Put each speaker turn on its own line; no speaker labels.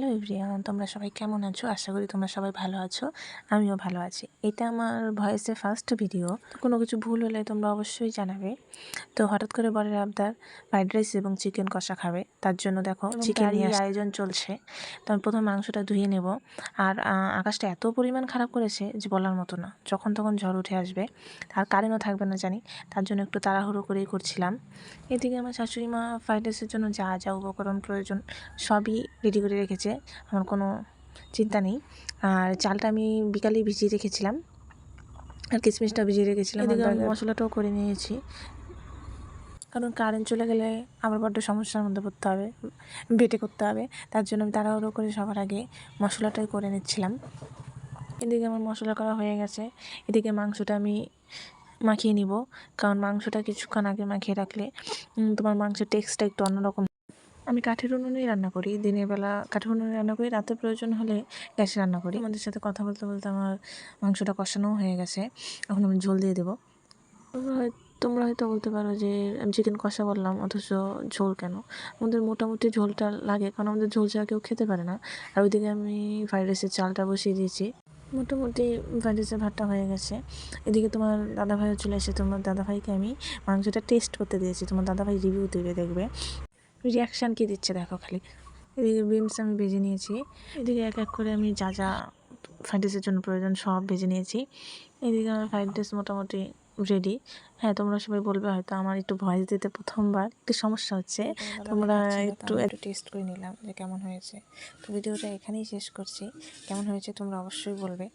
Hello everyone, তোমরা সবাই কেমন আছো? আশা করি তোমরা সবাই ভালো আছো। আমিও ভালো আছি। এটা আমার ভয়েসের ফার্স্ট ভিডিও। কোনো কিছু ভুল হলে তোমরা অবশ্যই জানাবে। তো হঠাৎ করে বরের আবদার ফ্রাইড রাইস এবং চিকেন কষা খাবে, তার জন্য দেখো চিকেনই আয়োজন চলছে। তো আমি প্রথম মাংসটা ধুয়ে নেব। আর আকাশটা এত পরিমাণ খারাপ করেছে যে বলার মতো না, যখন তখন ঝড় উঠে আসবে। আর কারেন্টও থাকবে না জানি, তার জন্য একটু তাড়াহুড়ো করেই করছিলাম। এদিকে আমার শাশুড়ি মা ফ্রাইড রাইসের জন্য যা যা উপকরণ প্রয়োজন সবই রেডি করে রেখেছে, আমার কোনো চিন্তা নেই। আর চালটা আমি বিকালেই ভিজিয়ে রেখেছিলাম, আর কিশমিশটা ভিজিয়ে রেখেছিলাম। এদিকে আমি মশলাটাও করে নিয়েছি, কারণ কারেন্ট চলে গেলে আবার বড্ড সমস্যার মধ্যে পড়তে হবে, বেটে করতে হবে। তার জন্য আমি তাড়াহুড়ো করে সবার আগে মশলাটাই করে নিচ্ছিলাম। এদিকে আমার মশলা করা হয়ে গেছে। এদিকে মাংসটা আমি মাখিয়ে নিব, কারণ মাংসটা কিছুক্ষণ আগে মাখিয়ে রাখলে তোমার মাংসের টেক্সটটা একটু অন্যরকম। আমি কাঠের উনুনেই রান্না করি, দিনের বেলা কাঠের উনুনে রান্না করি, রাতে প্রয়োজন হলে গ্যাসে রান্না করি। আমাদের সাথে কথা বলতে বলতে আমার মাংসটা কষানোও হয়ে গেছে, এখন আমি ঝোল দিয়ে দেবো। তোমরা হয়তো বলতে পারো যে আমি চিকেন কষা বললাম অথচ ঝোল কেন? আমাদের মোটামুটি ঝোলটা লাগে, কারণ আমাদের ঝোল ছাড়া কেউ খেতে পারে না। আর ওইদিকে আমি ফ্রাইড রাইসের চালটা বসিয়ে দিয়েছি, মোটামুটি ফ্রাইড রাইসের ভাতটা হয়ে গেছে। এদিকে তোমার দাদাভাইও চলে এসে, তোমার দাদাভাইকে আমি মাংসটা টেস্ট করতে দিয়েছি, তোমার দাদাভাই রিভিউ দেবে, দেখবে রিয়াকশান কী দিচ্ছে দেখো খালি। এদিকে বিনস আমি ভেজে নিয়েছি, এদিকে এক এক করে আমি যা যা ফ্রাইড রাইসের জন্য প্রয়োজন সব ভেজে নিয়েছি। এদিকে আমার ফ্রাইড রাইস মোটামুটি রেডি। হ্যাঁ, তোমরা সবাই বলবে হয়তো আমার একটু ভয়েস দিতে প্রথমবার একটু সমস্যা হচ্ছে, তোমরা একটু টেস্ট করে নিলাম যে কেমন হয়েছে। তো ভিডিওটা এখানেই শেষ করছি, কেমন হয়েছে তোমরা অবশ্যই বলবে।